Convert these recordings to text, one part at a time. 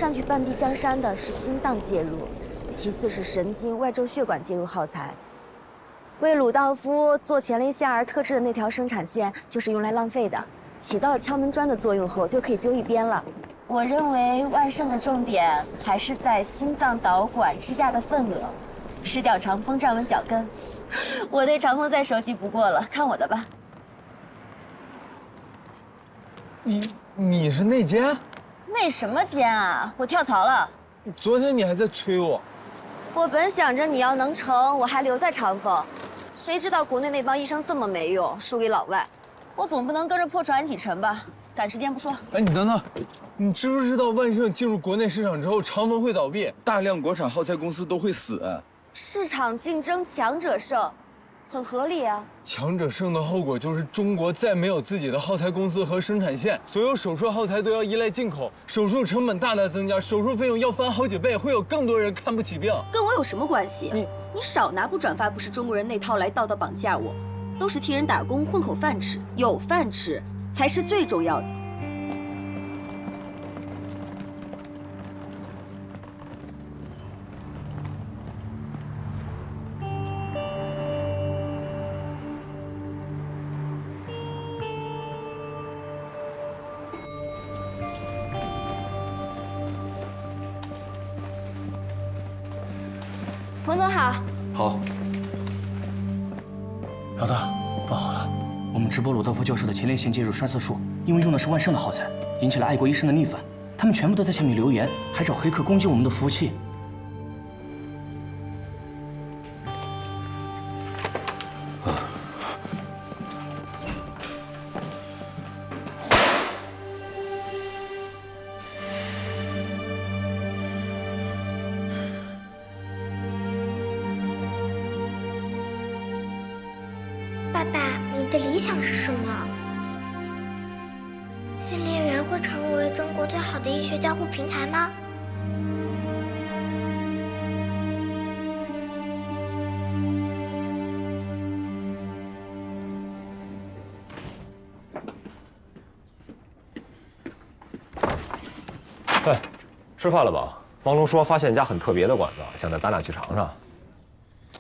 占据半壁江山的是心脏介入，其次是神经外周血管介入耗材。为鲁道夫做前列腺儿特制的那条生产线，就是用来浪费的，起到敲门砖的作用后就可以丢一边了。我认为万盛的重点还是在心脏导管支架的份额，失掉长风站稳脚跟。我对长风再熟悉不过了，看我的吧。你是内奸？内什么奸啊？我跳槽了。昨天你还在催我。我本想着你要能成，我还留在长风，谁知道国内那帮医生这么没用，输给老外。我总不能跟着破船一起沉吧？赶时间不说。哎，你等等，你知不知道万盛进入国内市场之后，长风会倒闭，大量国产耗材公司都会死。市场竞争，强者胜，很合理啊。强者胜的后果就是中国再没有自己的耗材公司和生产线，所有手术耗材都要依赖进口，手术成本大大增加，手术费用要翻好几倍，会有更多人看不起病。跟我有什么关系？你少拿不转发不是中国人那套来道德绑架我，都是替人打工混口饭吃，有饭吃才是最重要的。彭总好。好。老大，不好了，我们直播鲁道夫教授的前列腺介入栓塞术，因为用的是万盛的耗材，引起了爱国医生的逆反，他们全部都在下面留言，还找黑客攻击我们的服务器。爸爸，你的理想是什么？新猎园会成为中国最好的医学交互平台吗？哎，吃饭了吧？王龙说发现一家很特别的馆子，想带咱俩去尝尝。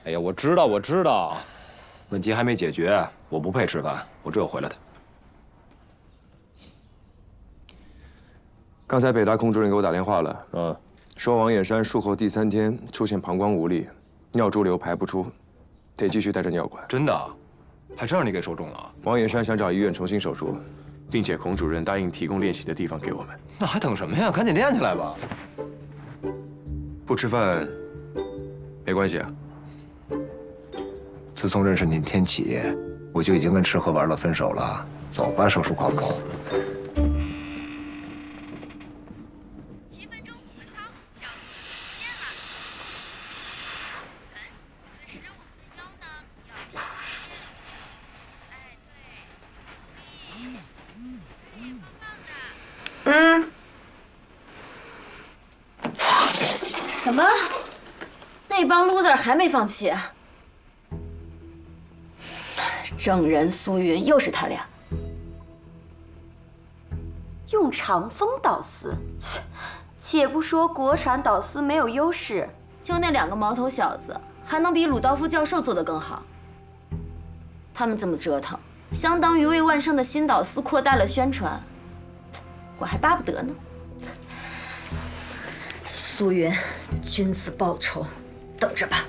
哎呀，我知道，问题还没解决，我不配吃饭，我只有回来的。刚才北大空主任给我打电话了，说王野山术后第3天出现膀胱无力，尿潴留排不出，得继续带着尿管。真的？还真让你给说中了。王野山想找医院重新手术，并且孔主任答应提供练习的地方给我们。那还等什么呀？赶紧练起来吧。不吃饭没关系啊。自从认识你天起，我就已经跟吃喝玩乐分手了。走吧，手术狂狗。7分钟5分操，小肚子不见了。此时我们的腰呢，要贴近垫子。哎，对，对，棒棒的。什么？那帮 loser 还没放弃？郑仁、苏云又是他俩，用长风导丝，切，且不说国产导丝没有优势，就那2个毛头小子，还能比鲁道夫教授做得更好。他们这么折腾，相当于为万盛的新导丝扩大了宣传，我还巴不得呢。苏云，君子报仇，等着吧。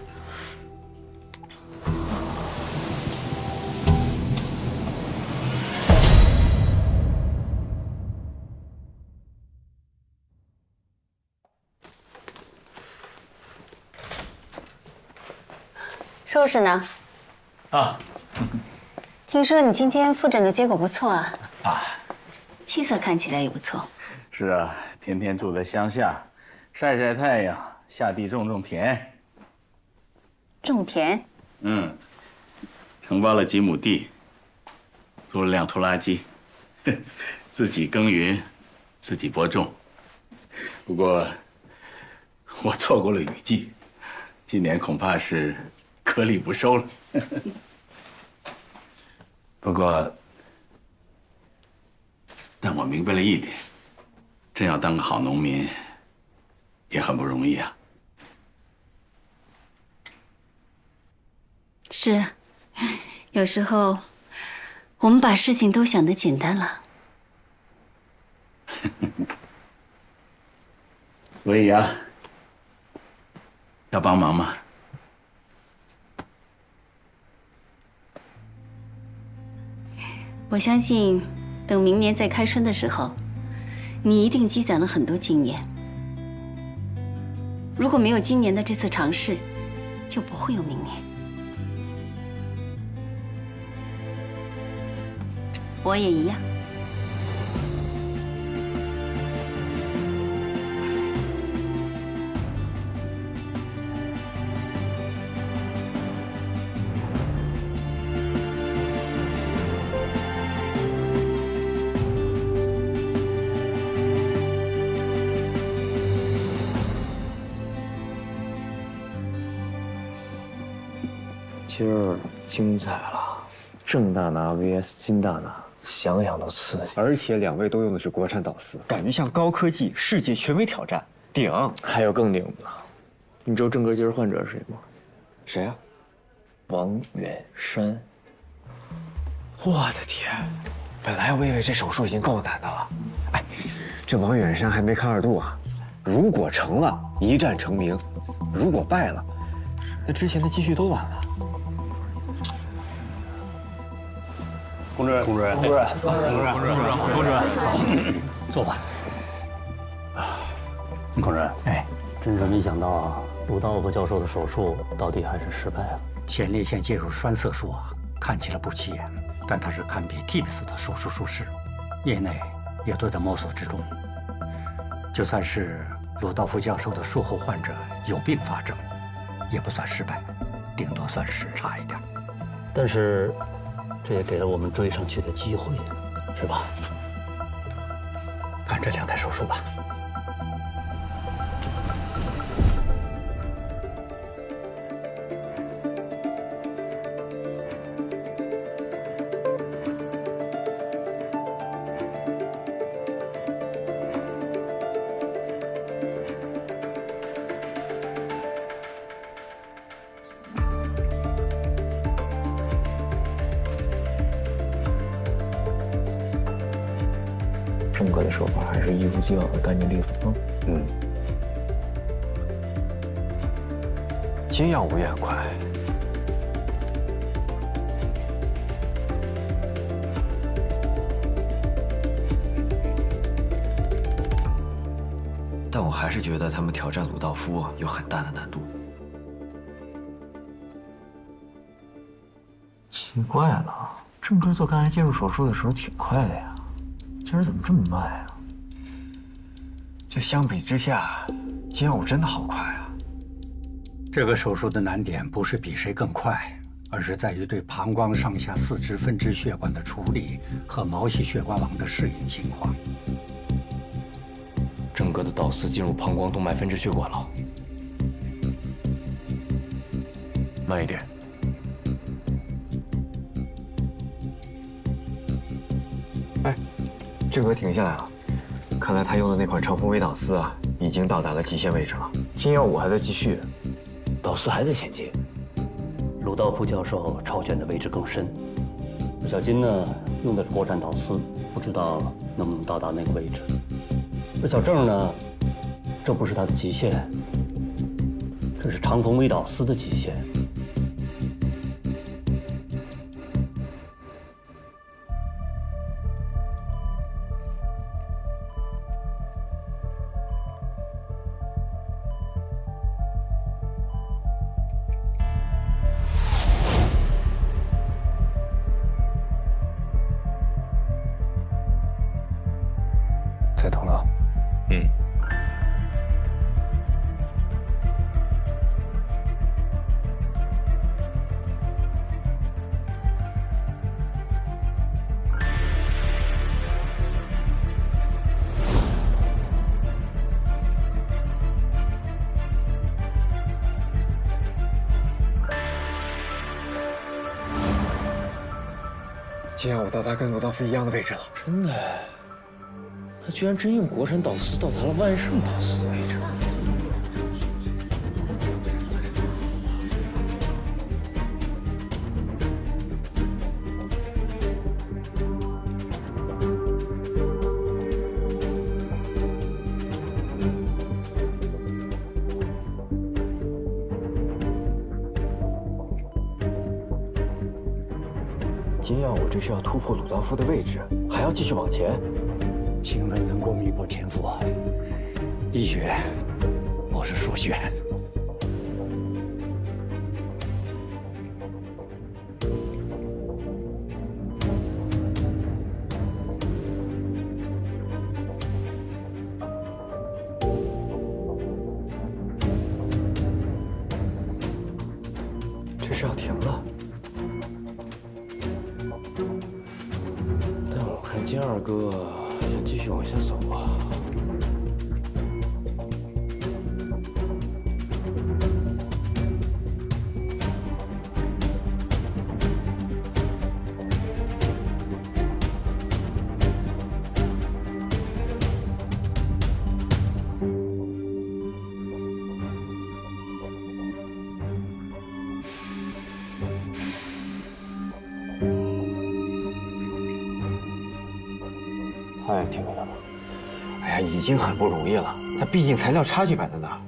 收拾呢？啊，听说你今天复诊的结果不错啊。啊，气色看起来也不错。是啊，天天住在乡下，晒晒太阳，下地种田。种田？承包了几亩地，租了辆拖拉机，自己耕耘，自己播种。不过，我错过了雨季，今年恐怕是颗粒不收了。不过，但我明白了一点，真要当个好农民，也很不容易啊。是，有时候我们把事情都想得简单了。所以啊，要帮忙吗？我相信，等明年再开春的时候，你一定积攒了很多经验。如果没有今年的这次尝试，就不会有明年。我也一样。今儿精彩了，郑大拿 VS 金大拿，想想都刺激。而且2位都用的是国产导丝，感觉像高科技世界权威挑战，顶！还有更顶的，你知道郑哥今儿患者是谁吗？谁啊？王远山。我的天！本来我以为这手术已经够难的了，哎，这王远山还没看2度啊！如果成了，一战成名；如果败了，那之前的积蓄都完了。 龚主任，龚主任，坐吧。龚主任，哎，真是没想到啊，鲁道夫教授的手术到底还是失败了。前列腺介入栓塞术啊，看起来不起眼，但它是堪比 TIPS 的手术术式，业内也都在摸索之中。就算是鲁道夫教授的术后患者有并发症，也不算失败，顶多算是差一点。但是。 这也给了我们追上去的机会，是吧？干这2台手术吧。郑哥的手法还是一如既往的干净利索。金药物也很快。但我还是觉得他们挑战鲁道夫有很大的难度。奇怪了，郑哥做肝癌介入手术的时候挺快的呀。 今儿怎么这么慢啊？这相比之下，金药武真的好快啊！这个手术的难点不是比谁更快，而是在于对膀胱上下4支分支血管的处理和毛细血管网的适应情况。郑哥的导丝进入膀胱动脉分支血管了，慢一点。 哎，郑哥停下来了，看来他用的那款长风微导丝啊，已经到达了极限位置了。金药武还在继续，导丝还在前进。鲁道夫教授超选的位置更深，小金呢用的是国产导丝，不知道能不能到达那个位置。而小郑呢，这不是他的极限，这是长风微导丝的极限。 再疼了。金药武到达跟鲁道夫一样的位置了。真的，他居然真用国产导丝到达了万盛导丝的位置。金耀武这是要突破鲁道夫的位置，还要继续往前。请问能够弥补天赋，医学不是数学。这是要停了。 金二哥想继续往下走啊！太挺了吧？哎呀，已经很不容易了。他毕竟材料差距摆在那儿。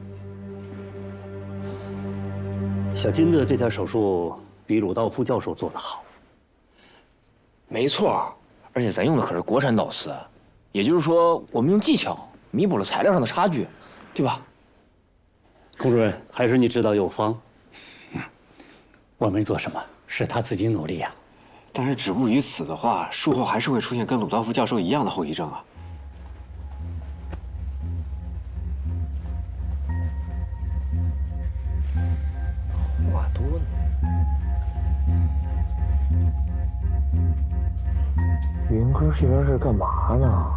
小金的这条手术比鲁道夫教授做得好。没错，而且咱用的可是国产导丝，也就是说，我们用技巧弥补了材料上的差距，对吧？龚主任，还是你指导有方。我没做什么，是他自己努力呀。 但是止步于此的话，术后还是会出现跟鲁道夫教授一样的后遗症啊。话多呢。云哥这边是干嘛呢？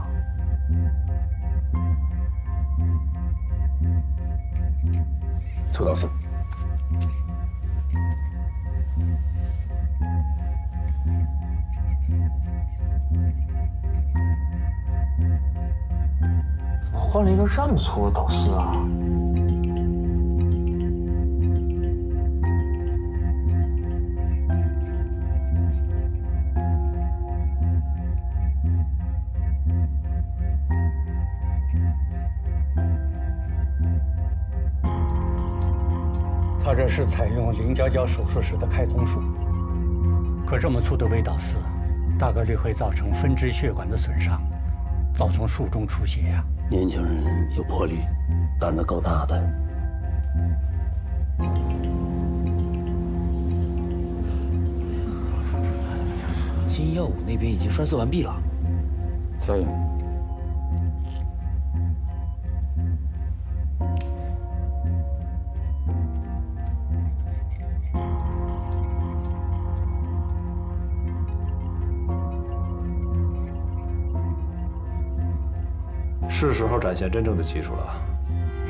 涂导师。 换了一个这么粗的导丝啊！他这是采用0+9手术时的开通术，可这么粗的微导丝，大概率会造成分支血管的损伤，造成术中出血呀。 年轻人有魄力，胆子够大的。金耀武那边已经栓塞完毕了，加油！是时候展现真正的技术了。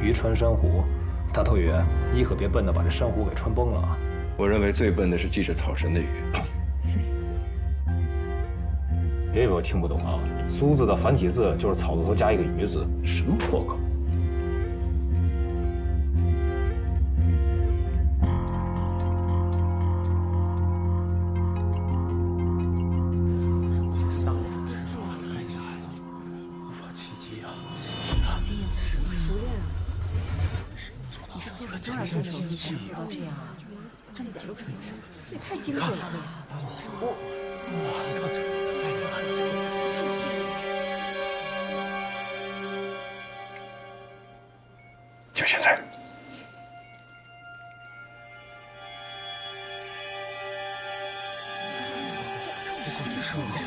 鱼穿珊瑚，大头鱼，你可别笨的把这珊瑚给穿崩了啊！我认为最笨的是记着草绳的鱼。别以为我听不懂啊！苏字的繁体字就是草字头加一个鱼字，什么破口？这也太精准了呀！就现在。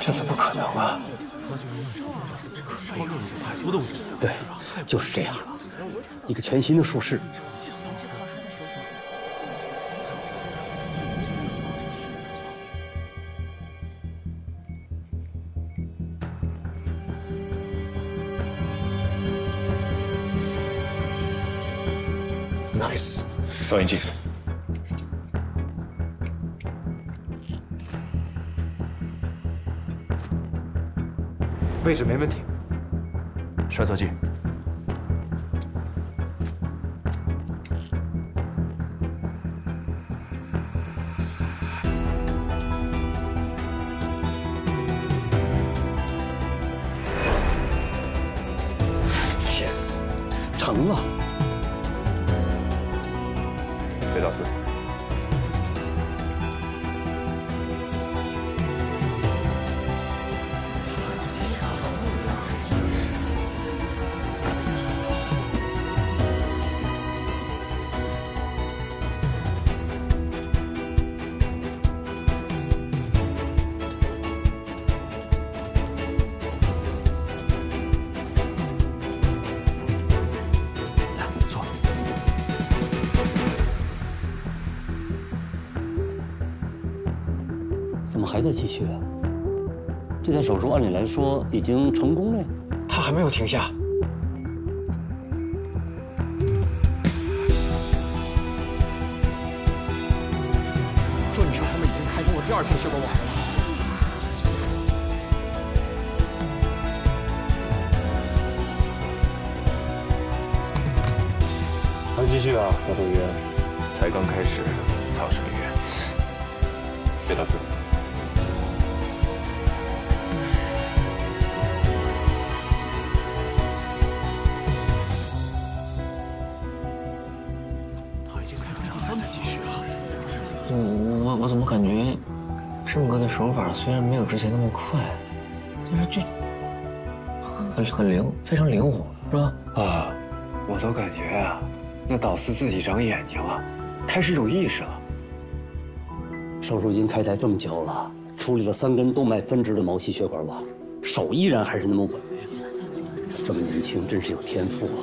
这怎么可能啊？对，就是这样，一个全新的术式。 Nice， 照眼镜。位置没问题。栓塞剂。Yes， 成了。 对导丝。还在继续啊？这台手术按理来说已经成功了呀。他还没有停下。这你说他们已经开通了第2条血管网了。还继续啊，大头鱼。才刚开始，曹胜宇，别捣死。他已经开始第3台继续了。我怎么感觉郑哥的手法虽然没有之前那么快，但是这很灵，非常灵活，是吧？啊，我都感觉啊，那导师自己长眼睛了，开始有意识了。手术已经开台这么久了，处理了3根动脉分支的毛细血管网，手依然还是那么稳。这么年轻，真是有天赋啊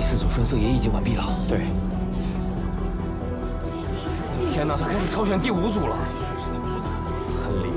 ！4组栓塞也已经完毕了。对。天哪，他开始挑选第5组了，很灵。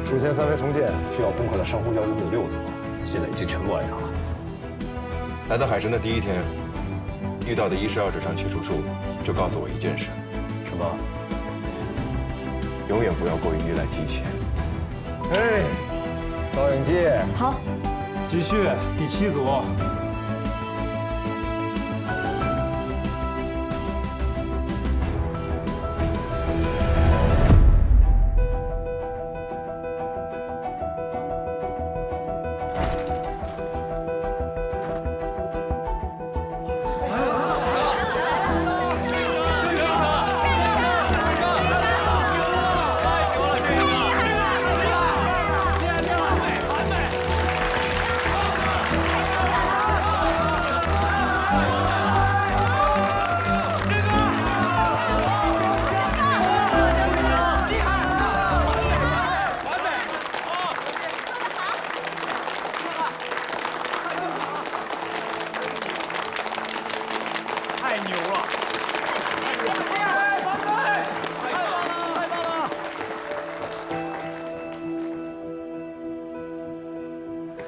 术前3维重建需要攻克的珊瑚礁一共6组，现在已经全部完成了。来到海神的第1天，遇到的1是2这场切除术，就告诉我一件事：什么？永远不要过于依赖金钱。哎，导演机，好，继续第7组。太牛了！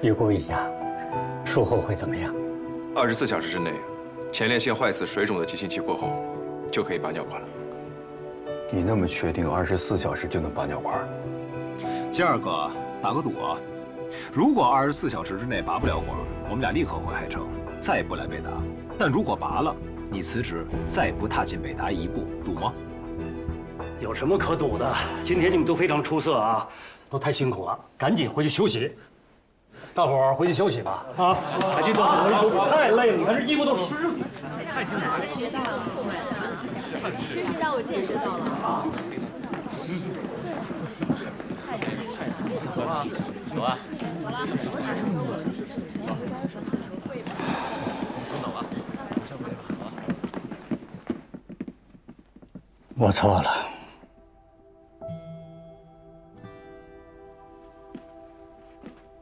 预估一下，术后会怎么样？24小时之内，前列腺坏死、水肿的急性期过后，就可以拔尿管了。你那么确定24小时就能拔尿管？金二哥，打个赌啊！如果24小时之内拔不了管，我们俩立刻回海城，再也不来北达。但如果拔了，你辞职，再也不踏进北达一步，赌吗？有什么可赌的？今天你们都非常出色啊，都太辛苦了，赶紧回去休息。大伙儿回去休息吧。啊，海军队回去休息，太累了，你看这衣服都湿了。太精彩了，学习很酷哎，真是让我见识到了啊。走吧，走吧。走了。先走吧。我错了。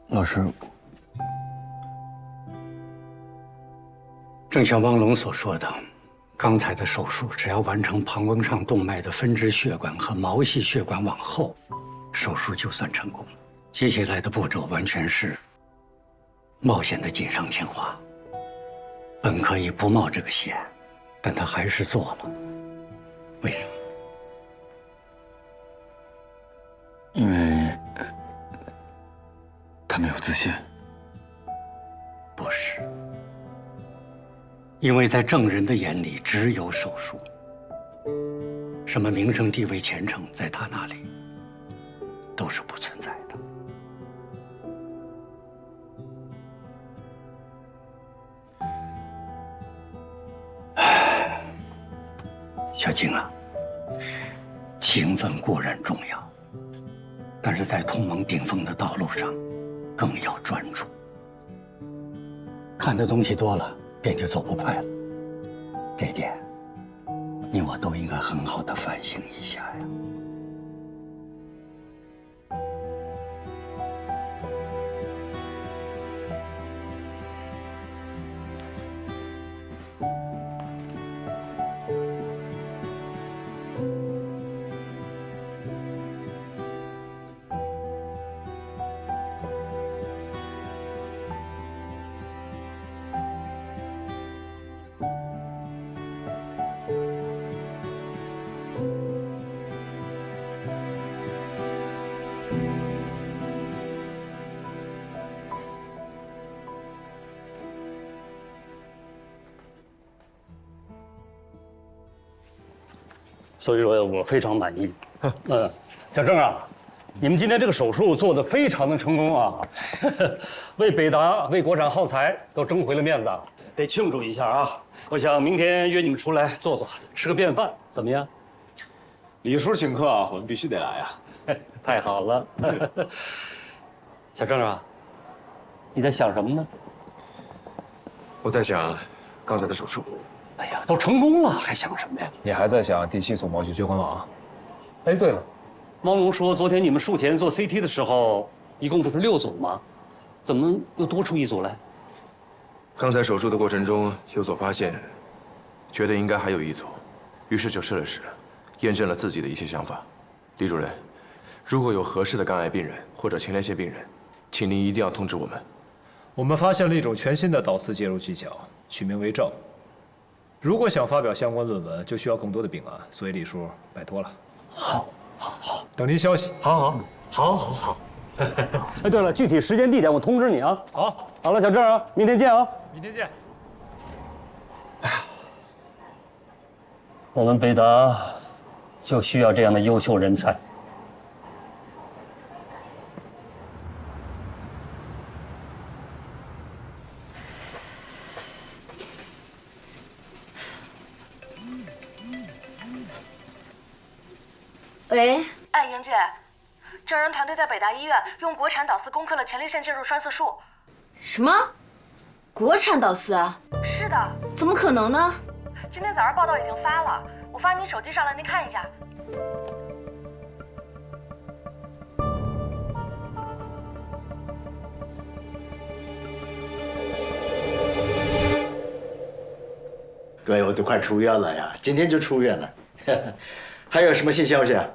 老师，正像汪龙所说的，刚才的手术只要完成膀胱上动脉的分支血管和毛细血管往后，手术就算成功。接下来的步骤完全是冒险的锦上添花。本可以不冒这个险，但他还是做了。为什么？因为他没有自信。不是，因为在郑人的眼里只有手术，什么名声、地位、前程，在他那里都是不存在的。小静啊，情分固然重要，但是在通往顶峰的道路上，更要专注。看的东西多了，便就走不快了。这点，你我都应该很好的反省一下呀。所以说我非常满意。小郑啊，你们今天这个手术做得非常的成功啊，为北达、为国产耗材都争回了面子，得庆祝一下啊！我想明天约你们出来坐坐，吃个便饭，怎么样？李叔请客啊，我们必须得来啊！太好了，小郑啊，你在想什么呢？我在想刚才的手术。哎呀，都成功了，还想什么呀？你还在想第7组毛细血管网？哎，对了，汪龙说昨天你们术前做 CT 的时候，一共不是6组吗？怎么又多出1组来？刚才手术的过程中有所发现，觉得应该还有1组，于是就试了试，验证了自己的一些想法。李主任，如果有合适的肝癌病人或者前列腺病人，请您一定要通知我们。我们发现了一种全新的导丝介入技巧，取名为正。如果想发表相关论文，就需要更多的病案，所以李叔拜托了。好，等您消息。好。哎，对了，具体时间地点我通知你啊。好了，小郑啊，明天见啊。明天见。我们北达就需要这样的优秀人才。喂，哎，莹姐，郑人团队在北大医院用国产导丝攻克了前列腺介入栓塞术。什么？国产导丝啊？是的。怎么可能呢？今天早上报道已经发了，我发您手机上了，您看一下。对，我都快出院了呀，今天就出院了。还有什么新消息啊？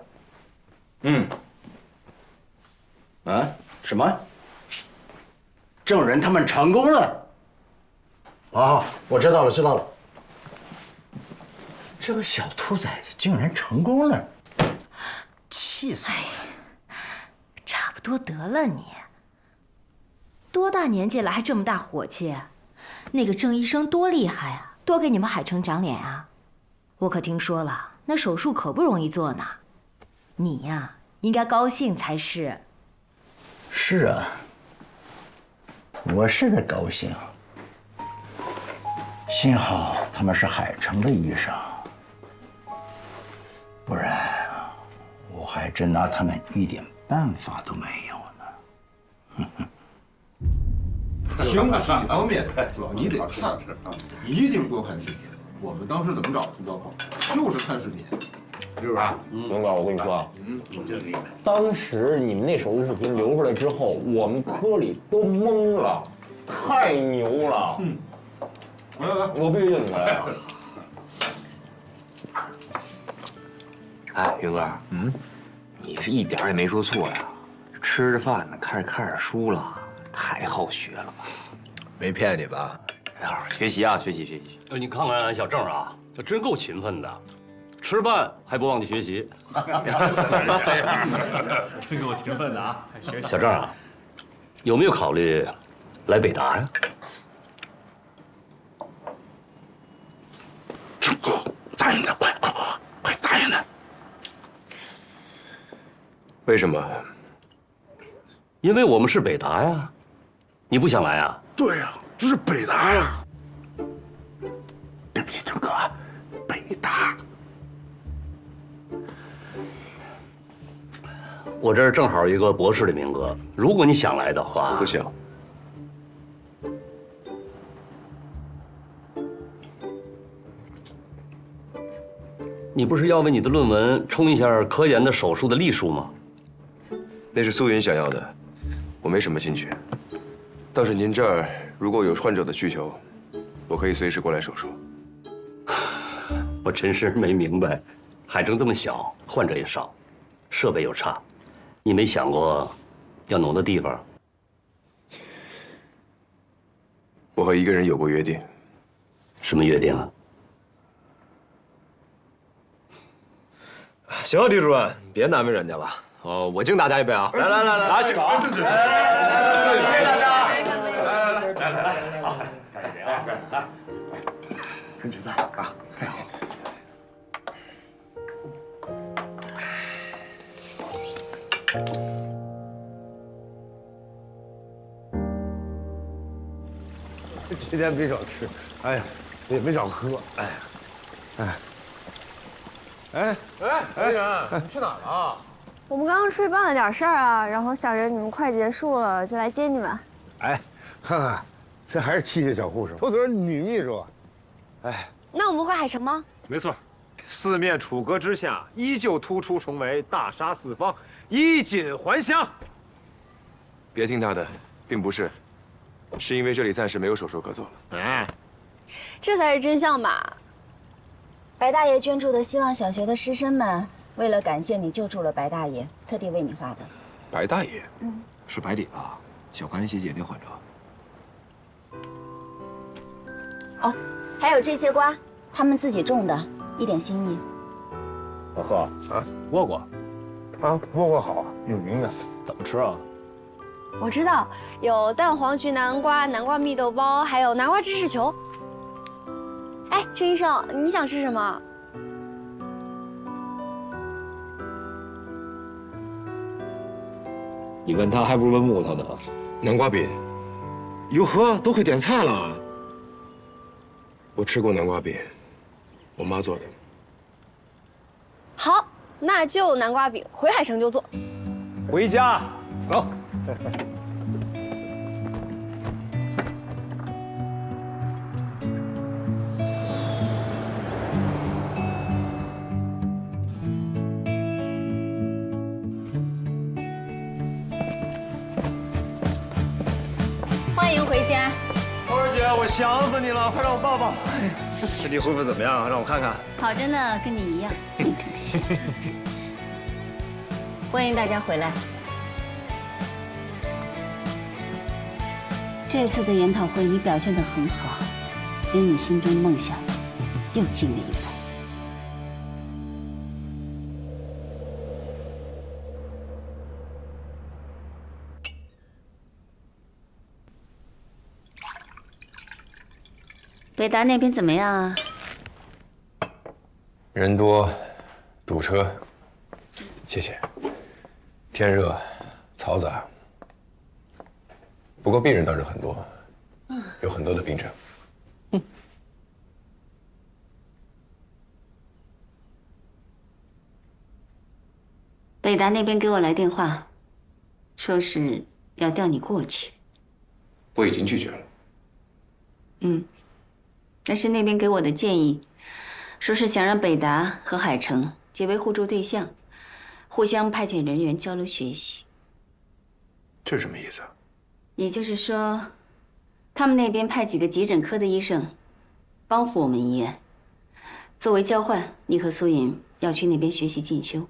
什么？郑人他们成功了？哦，我知道了。这个小兔崽子竟然成功了，气死我了！差不多得了你，多大年纪了还这么大火气？那个郑医生多厉害啊，多给你们海城长脸啊！我可听说了，那手术可不容易做呢。你呀，应该高兴才是。是啊，我是在高兴。幸好他们是海城的医生，不然我还真拿他们一点办法都没有呢。听视力方面，主要你得看啊，一定多看视频。我们当时怎么找的状况，就是看视频，是不是？龙哥，我跟你说啊，当时你们那手术视频流出来之后，我们科里都懵了，太牛了。来，我必须认你们来。哎，云哥，你是一点也没说错呀，吃着饭呢，看着书了，太好学了吧？没骗你吧？学习啊，学习。你看看小郑啊，这真够勤奋的，吃饭还不忘记学习。真够勤奋的啊！小郑啊，有没有考虑来北大呀？答应他，快答应他。为什么？因为我们是北达呀，你不想来啊？对呀，这是北达呀。对不起，郑哥，北达。我这儿正好一个博士的名额，如果你想来的话，不行。你不是要为你的论文冲一下科研的手术的例数吗？那是苏云想要的，我没什么兴趣。倒是您这儿如果有患者的需求，我可以随时过来手术。我真是没明白，海城这么小，患者也少，设备又差，你没想过要挪的地方？我和一个人有过约定。什么约定啊？行，李主任，别难为人家了。我敬大家一杯啊！来，拿起好，谢谢大家。来，好，干杯啊！来，跟吃饭啊！太好了。今天没少吃，哎呀，也没少喝，哎，李然，你去哪儿了？我们刚刚出去办了点事儿啊，然后想着你们快结束了，就来接你们。哎，看看，这还是器械小护士，妥妥女秘书。哎，那我们回海城吗？没错，四面楚歌之下，依旧突出重围，大杀四方，衣锦还乡。别听他的，并不是，是因为这里暂时没有手术可做了。哎，这才是真相吧？白大爷捐助的希望小学的师生们，为了感谢你救助了白大爷，特地为你画的。白大爷，是百里吧？小关系姐那患者。哦，还有这些瓜，他们自己种的，一点心意。老贺啊，倭瓜，啊，倭瓜好，有名的。怎么吃啊？我知道，有蛋黄焗南瓜、南瓜蜜豆包，还有南瓜芝士球。哎，郑医生，你想吃什么？你问他还不如问木头呢。南瓜饼，哟呵，都会点菜了。我吃过南瓜饼，我妈做的。好，那就南瓜饼，回海城就做。回家，走。欢迎回家。花儿姐，我想死你了，快让我抱抱。身体恢复怎么样？让我看看。好着呢，跟你一样。真是。欢迎大家回来。这次的研讨会你表现得很好，离你心中的梦想又近了一步。北达那边怎么样啊？人多，堵车。谢谢。天热，嘈杂。不过病人倒是很多，有很多的病症。北达那边给我来电话，说是要调你过去。我已经拒绝了。那是那边给我的建议，说是想让北达和海城结为互助对象，互相派遣人员交流学习。这是什么意思啊？也就是说，他们那边派几个急诊科的医生，帮扶我们医院。作为交换，你和苏颖要去那边学习进修。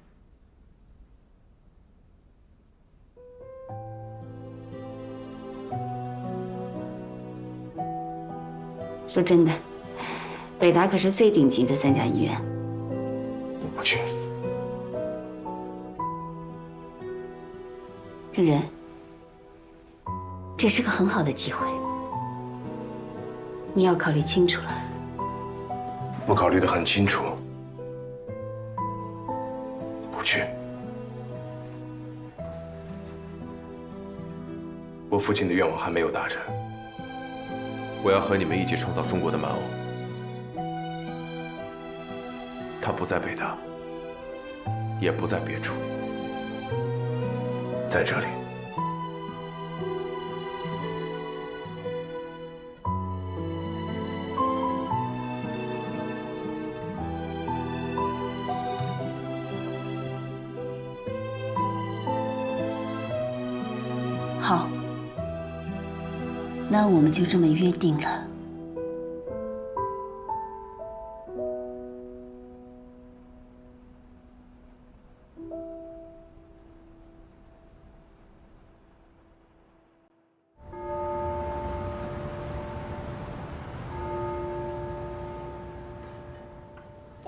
说真的，北达可是最顶级的3家医院。我不去。郑人，这是个很好的机会，你要考虑清楚了。我考虑得很清楚。我父亲的愿望还没有达成。我要和你们一起创造中国的蛮偶。他不在北大，也不在别处，在这里。好，那我们就这么约定了。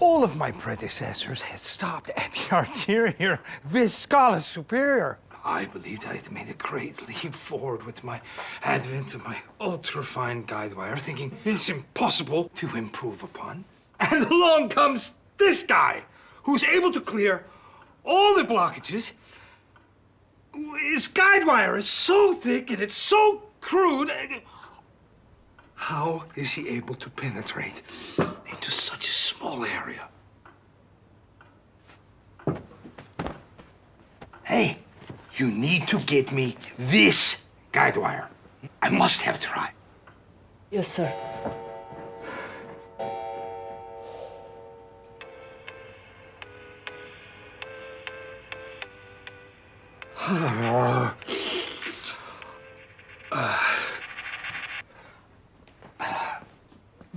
All of my predecessors had stopped at the arterial vis scala superior. I believed I had made a great leap forward with my advent of my ultra-fine guide wire, thinking it's impossible to improve upon. And along comes this guy, who's able to clear all the blockages. His guide wire is so thick and it's so crude. How is he able to penetrate into such a small area? Hey, you need to get me this guide wire. I must have it right. Yes, sir.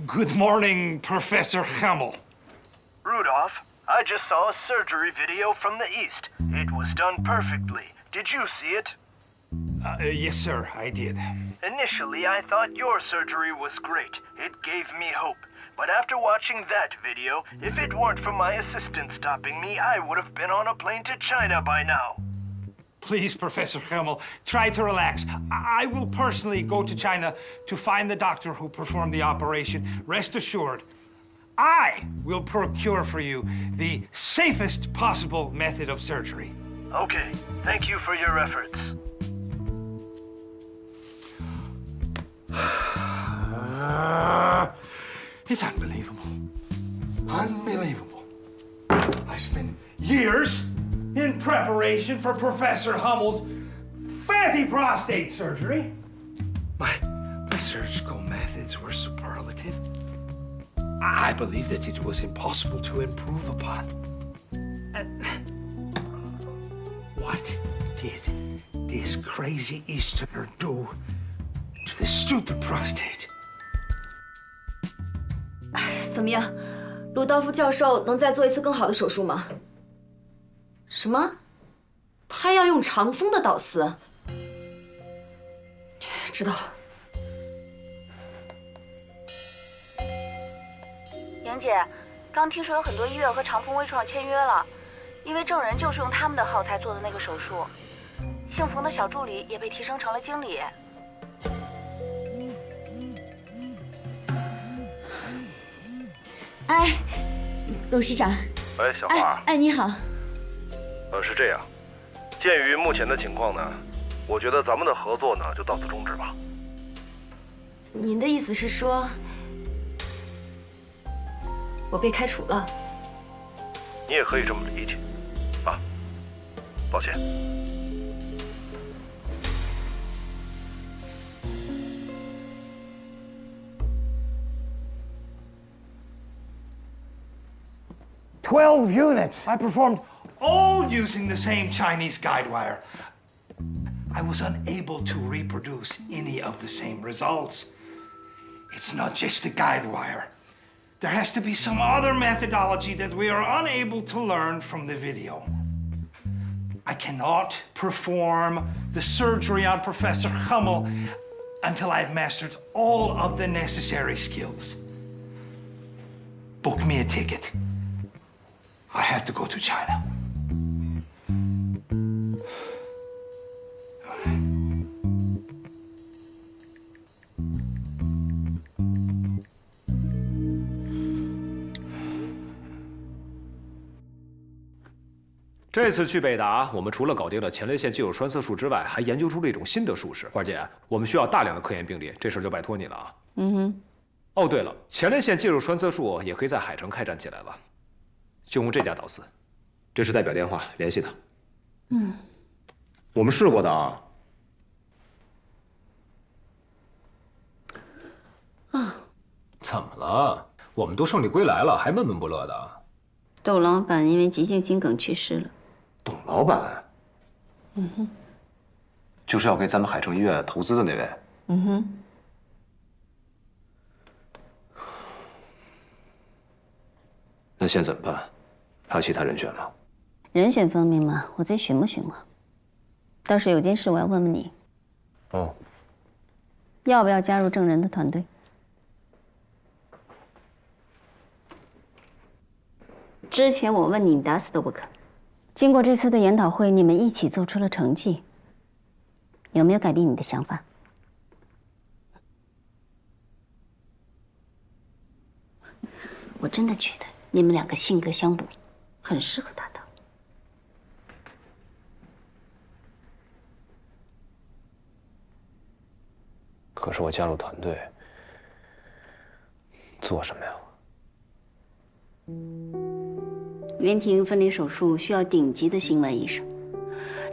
Good morning, Professor Hamel. Rudolph, I just saw a surgery video from the East. It was done perfectly. Did you see it? Yes, sir, I did. Initially, I thought your surgery was great. It gave me hope. But after watching that video, if it weren't for my assistant stopping me, I would have been on a plane to China by now. Please, Professor Hamel, try to relax. I will personally go to China to find the doctor who performed the operation. Rest assured, I will procure for you the safest possible method of surgery. Okay, thank you for your efforts. It's unbelievable. Unbelievable. I spent years in preparation for Professor Hummel's fatty prostate surgery. My surgical methods were superlative. I believed that it was impossible to improve upon. What did this crazy Easterner do to the stupid prostate? 怎么样，鲁道夫教授能再做一次更好的手术吗？什么？他要用长风的导丝？知道了。妍姐，刚听说有很多医院和长风微创签约了，因为证人就是用他们的耗材做的那个手术。姓冯的小助理也被提升成了经理。哎，董事长。哎，小花。哎，你好。是这样，鉴于目前的情况呢，我觉得咱们的合作呢就到此终止吧。您的意思是说，我被开除了？你也可以这么理解，啊，抱歉。12 units. I performed all using the same Chinese guide wire. I was unable to reproduce any of the same results. It's not just the guide wire. There has to be some other methodology that we are unable to learn from the video. I cannot perform the surgery on Professor Hummel until I've mastered all of the necessary skills. Book me a ticket. I have to go to China. 这次去北达，我们除了搞定了前列腺介入栓塞术之外，还研究出了一种新的术式。花姐，我们需要大量的科研病例，这事儿就拜托你了啊。哦，对了，前列腺介入栓塞术也可以在海城开展起来了，就用这家导丝。这是代表电话，联系他。我们试过的啊。怎么了？我们都胜利归来了，还闷闷不乐的？窦老板因为急性心梗去世了。董老板，就是要给咱们海城医院投资的那位。那现在怎么办？还有其他人选吗？人选方面嘛，我再询问。倒是有件事我要问问你。哦。要不要加入郑仁的团队？之前我问你，你打死都不肯。经过这次的研讨会，你们一起做出了成绩，有没有改变你的想法？我真的觉得你们两个性格相补，很适合搭档。可是我加入团队做什么呀？连庭分离手术需要顶级的心外医生，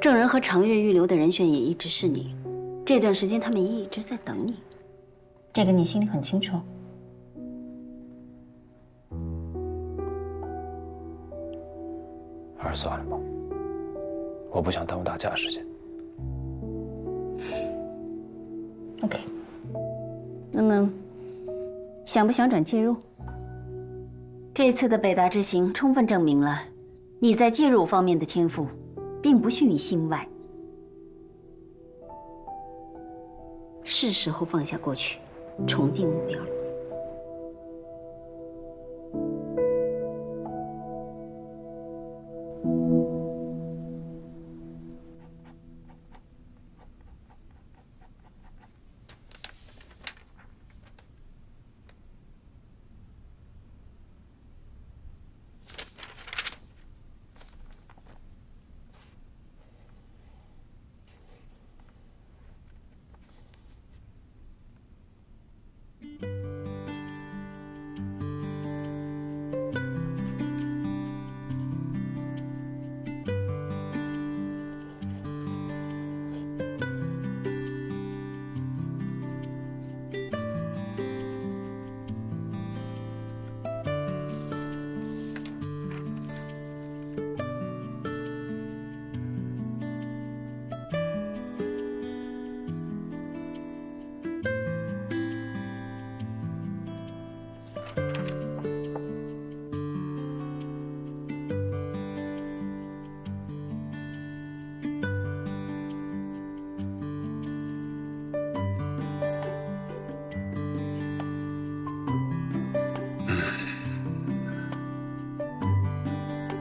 郑仁和长月预留的人选也一直是你。这段时间他们也一直在等你，这个你心里很清楚。还是算了吧，我不想耽误大家的时间。OK， 那么想不想转介入？这次的北大之行充分证明了你在介入方面的天赋，并不逊于心外。是时候放下过去，重定目标了。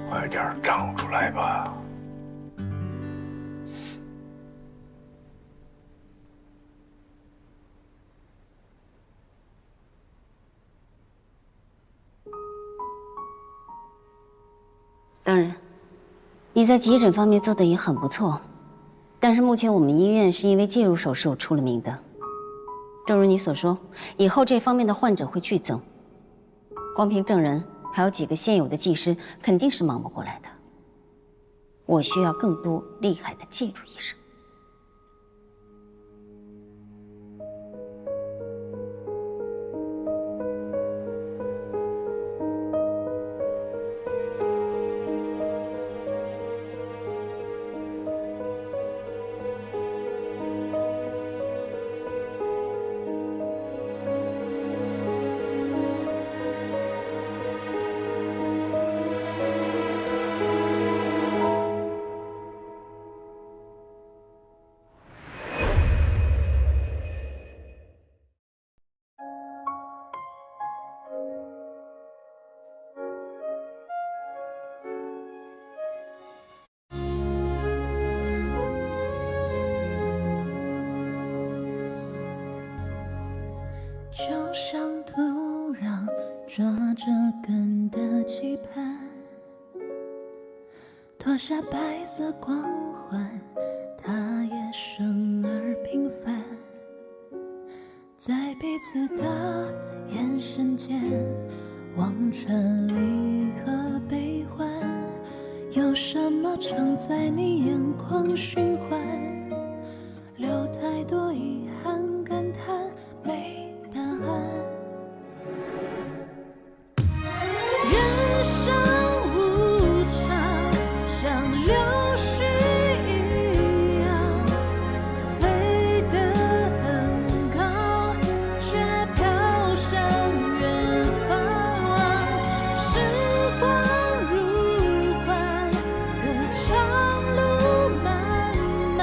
快点长出来吧！当然，你在急诊方面做的也很不错，但是目前我们医院是因为介入手术出了名的。正如你所说，以后这方面的患者会剧增，光凭郑仁还有几个现有的技师肯定是忙不过来的。我需要更多厉害的介入医生。就像土壤抓着根的期盼，脱下白色光环，他也生而平凡，在彼此的眼神间望穿离合悲欢，有什么常在你眼眶循环，留太多遗憾，感叹没答案。人生无常，像流水一样，飞得很高，却飘向远方。时光如幻，歌长路漫漫，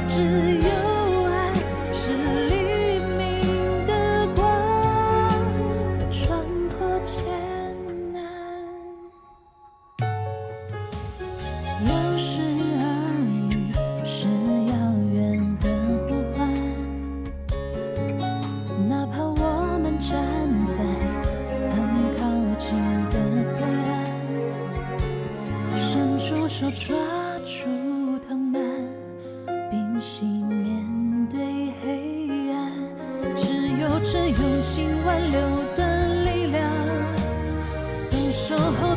只有爱是黎明的光，穿破艰难。有时耳语是遥远的呼唤，哪怕我们站在很靠近的对岸，伸出手抓住藤蔓，屏息面对黑暗，只有这用尽挽留的力量，松手后